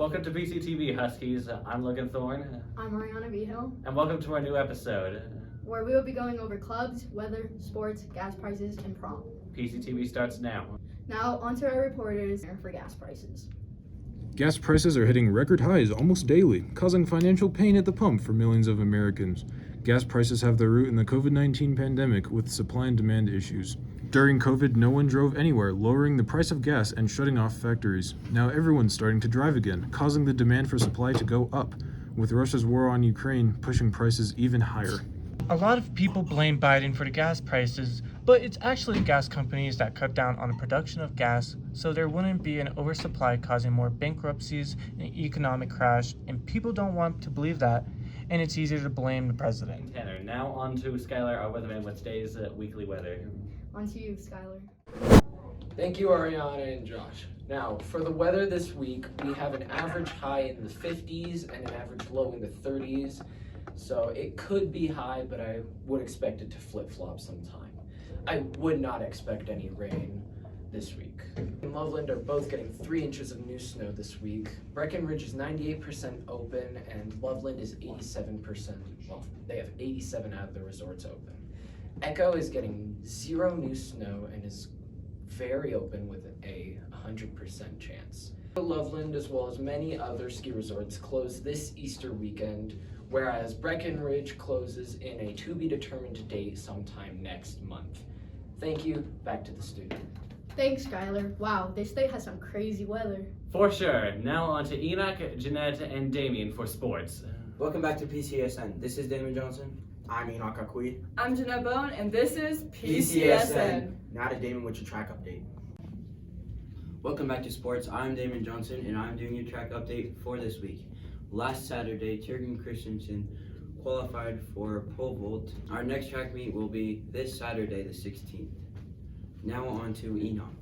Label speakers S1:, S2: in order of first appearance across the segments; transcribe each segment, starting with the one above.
S1: Welcome to Pctv Huskies. I'm Logan Thorne.
S2: I'm Ariana Vigil,
S1: And welcome to our new episode.
S2: where we will be going over clubs, weather, sports, gas prices, and prom.
S1: Pctv starts now.
S2: Now, onto our reporters for gas prices.
S3: Gas prices are hitting record highs almost daily, causing financial pain at the pump for millions of Americans. Gas prices have their root in the COVID-19 pandemic with supply and demand issues. During COVID, no one drove anywhere, lowering the price of gas and shutting off factories. Now everyone's starting to drive again, causing the demand for supply to go up, with Russia's war on Ukraine pushing prices even higher.
S4: A lot of people blame Biden for the gas prices, but it's actually the gas companies that cut down on the production of gas so there wouldn't be an oversupply causing more bankruptcies and an economic crash, and people don't want to believe that, and it's easier to blame the president.
S1: Tanner, now on to Skyler, our weatherman, with today's weekly weather.
S2: On to you, Skyler.
S5: Thank you, Ariana and Josh. Now, for the weather this week, we have an average high in the 50s and an average low in the 30s. So it could be high, but I would expect it to flip-flop sometime. I would not expect any rain this week. And Loveland are both getting 3 inches of new snow this week. Breckenridge is 98% open, and Loveland is 87%. Well, they have 87 out of the resorts open. Echo is getting 0 new snow and is very open with a 100% chance. Loveland, as well as many other ski resorts, close this Easter weekend, whereas Breckenridge closes in a to-be-determined date sometime next month. Thank you. Back to the studio.
S2: Thanks, Skyler. Wow, this state has some crazy weather.
S1: For sure. Now on to Enoch, Janette, and Damien for sports.
S6: Welcome back to PCSN. This is Damon Johnson.
S7: I'm Enoch Aqui.
S8: I'm Janette Bohne, and this is PCSN.
S7: Now to Damon with your track update.
S6: Welcome back to sports. I'm Damon Johnson, and I'm doing your track update for this week. Last Saturday, Tiergan Christensen qualified for pole vault. Our next track meet will be this Saturday, the 16th. Now on to Enoch.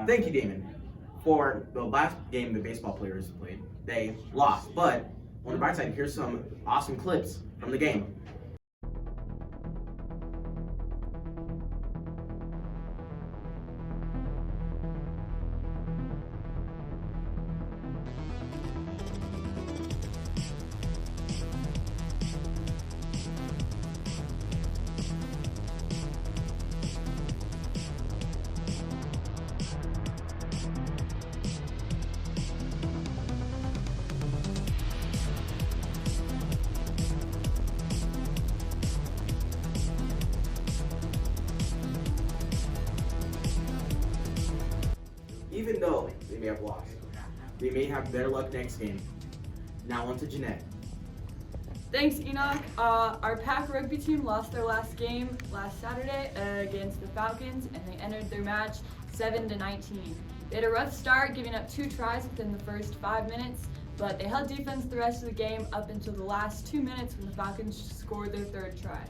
S7: Thank you, Damon. For the last game the baseball players played, they lost. But on the bright side, here's some awesome clips from the game. Even though they may have lost, they may have better luck next game. Now on to Janette.
S8: Thanks, Enoch. Our Pack rugby team lost their last game last Saturday against the Falcons, and they entered their match 7-19. They had a rough start, giving up 2 tries within the first 5 minutes, but they held defense the rest of the game up until the last 2 minutes when the Falcons scored their 3rd try.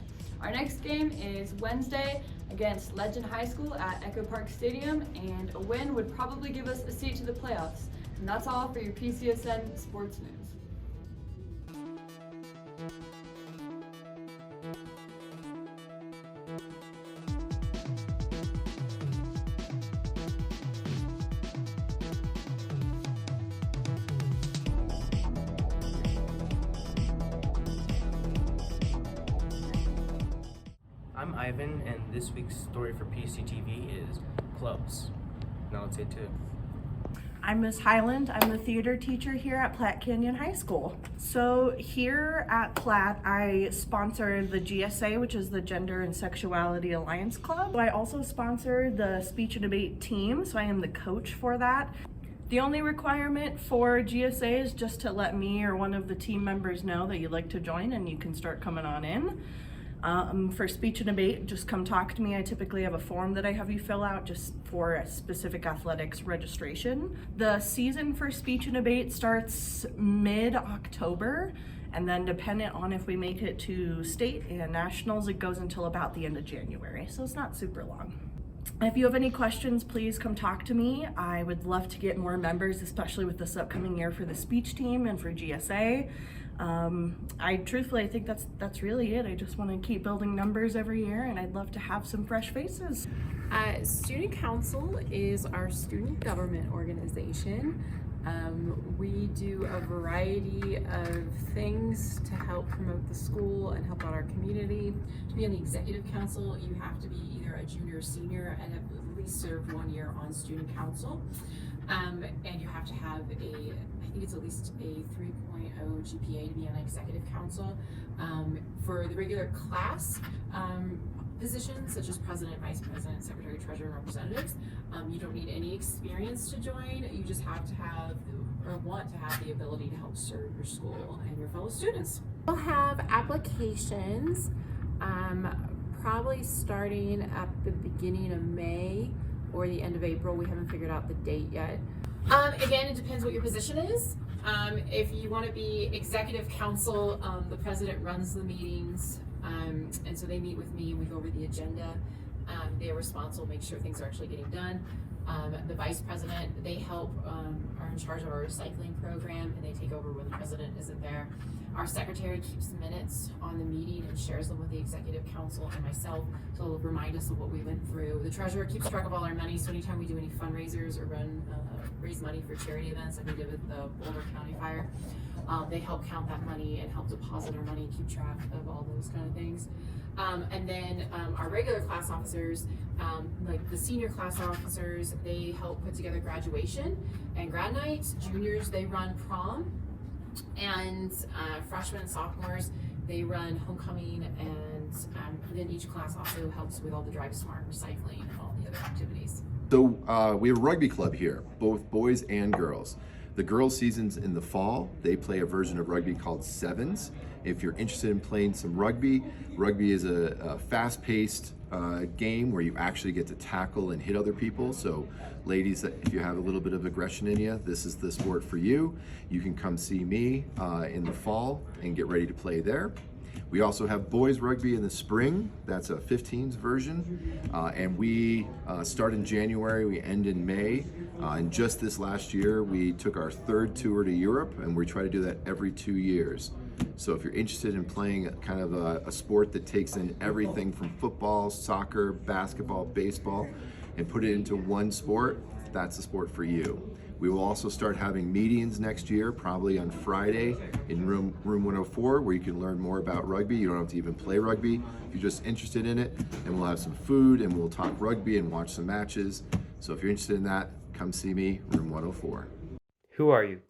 S8: Our next game is Wednesday against Legend High School at Echo Park Stadium, and a win would probably give us a seat to the playoffs. And that's all for your PCSN Sports News.
S9: I'm Ivan, and this week's story for PCTV is clubs. Now let's get to it.
S10: I'm Miss Highland. I'm the theater teacher here at Platte Canyon High School. So here at Platte, I sponsor the GSA, which is the Gender and Sexuality Alliance Club. I also sponsor the speech and debate team, so I am the coach for that. The only requirement for GSA is just to let me or one of the team members know that you'd like to join, and you can start coming on in. For speech and debate, just come talk to me. I typically have a form that I have you fill out just for a specific athletics registration. The season for speech and debate starts mid-October, and then dependent on if we make it to state and nationals, it goes until about the end of January, so it's not super long. If you have any questions, please come talk to me. I would love to get more members, especially with this upcoming year for the speech team and for GSA. I truthfully, I think that's really it. I just want to keep building numbers every year, and I'd love to have some fresh faces.
S11: Student Council is our student government organization. We do a variety of things to help promote the school and help out our community. To be on the executive council, you have to be either a junior or senior and have at least served 1 year on student council. And you have to have I think it's at least a 3.0 GPA to be on executive council. For the regular class positions, such as president, vice president, secretary, treasurer, and representatives, you don't need any experience to join. You just have to have, or want to have, the ability to help serve your school and your fellow students.
S12: We'll have applications probably starting at the beginning of May or the end of April. We haven't figured out the date yet.
S11: Again, it depends what your position is. If you want to be executive council, the president runs the meetings, and so they meet with me and we go over the agenda. They're responsible, make sure things are actually getting done. The vice president, they help, are in charge of our recycling program, and they take over when the president isn't there. Our secretary keeps the minutes on the meeting and shares them with the executive council and myself, so it'll remind us of what we went through. The treasurer keeps track of all our money, so anytime we do any fundraisers or raise money for charity events like we did with the Boulder County Fire, they help count that money and help deposit our money, keep track of all those kind of things. And then our regular class officers, like the senior class officers, they help put together graduation and grad nights. Juniors, they run prom. And freshmen and sophomores, they run homecoming, and then each class also helps with all the Drive Smart recycling and all the other activities.
S13: So we have a rugby club here, both boys and girls. The girls' season's in the fall. They play a version of rugby called Sevens. If you're interested in playing some rugby, rugby is a fast-paced game where you actually get to tackle and hit other people. So ladies, if you have a little bit of aggression in you, this is the sport for you. You can come see me in the fall and get ready to play there. We also have boys rugby in the spring. That's a 15s version. And we start in January, we end in May. And just this last year, we took our 3rd tour to Europe, and we try to do that every 2 years. So if you're interested in playing kind of a sport that takes in everything from football, soccer, basketball, baseball, and put it into one sport, that's the sport for you. We will also start having meetings next year, probably on Friday in room 104, where you can learn more about rugby. You don't have to even play rugby if you're just interested in it. And we'll have some food, and we'll talk rugby and watch some matches. So if you're interested in that, come see me, room 104.
S14: Who are you?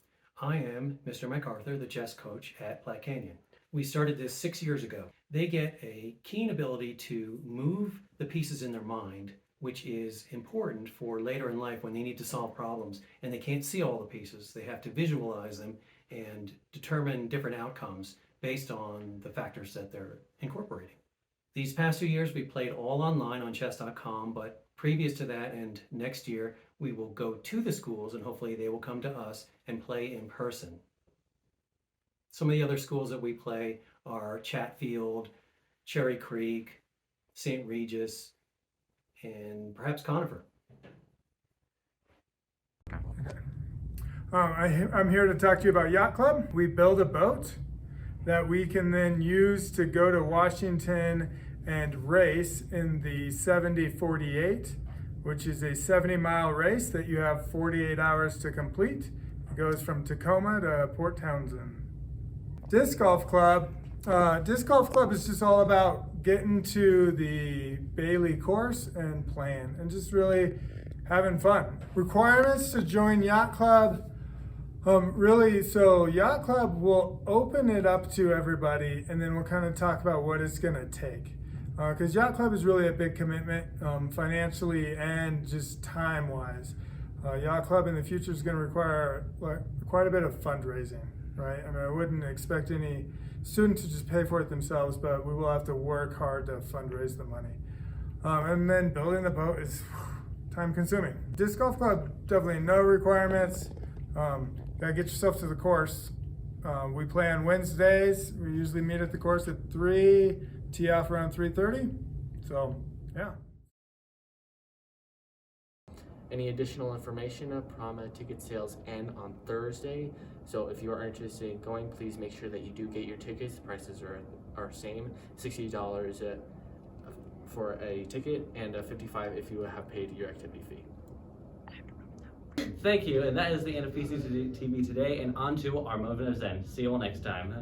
S15: I am Mr. MacArthur, the chess coach at Platte Canyon. We started this 6 years ago. They get a keen ability to move the pieces in their mind, which is important for later in life when they need to solve problems and they can't see all the pieces. They have to visualize them and determine different outcomes based on the factors that they're incorporating. These past 2 years we played all online on chess.com, but previous to that and next year we will go to the schools and hopefully they will come to us and play in person. Some of the other schools that we play are Chatfield, Cherry Creek, St. Regis, and perhaps Conifer.
S16: I'm here to talk to you about Yacht Club. We build a boat that we can then use to go to Washington and race in the 70-48, which is a 70-mile race that you have 48 hours to complete. It goes from Tacoma to Port Townsend. Disc Golf Club. Disc Golf Club is just all about getting to the Bailey course and playing and just really having fun. Requirements to join Yacht Club. So Yacht Club will open it up to everybody, and then we'll kind of talk about what it's going to take. Because Yacht Club is really a big commitment financially and just time-wise. Yacht Club in the future is going to require quite a bit of fundraising, right? I mean, I wouldn't expect any students to just pay for it themselves, but we will have to work hard to fundraise the money. And then building the boat is time-consuming. Disc Golf Club, definitely no requirements. Gotta get yourself to the course. We play on Wednesdays. We usually meet at the course at 3, tee off around 3:30. So, yeah.
S17: Any additional information, prom ticket sales end on Thursday. So if you are interested in going, please make sure that you do get your tickets. The prices are same, $60 for a ticket and $55 if you have paid your activity fee.
S1: Thank you, and that is the end of PCTV today, and on to our moment of Zen. See you all next time.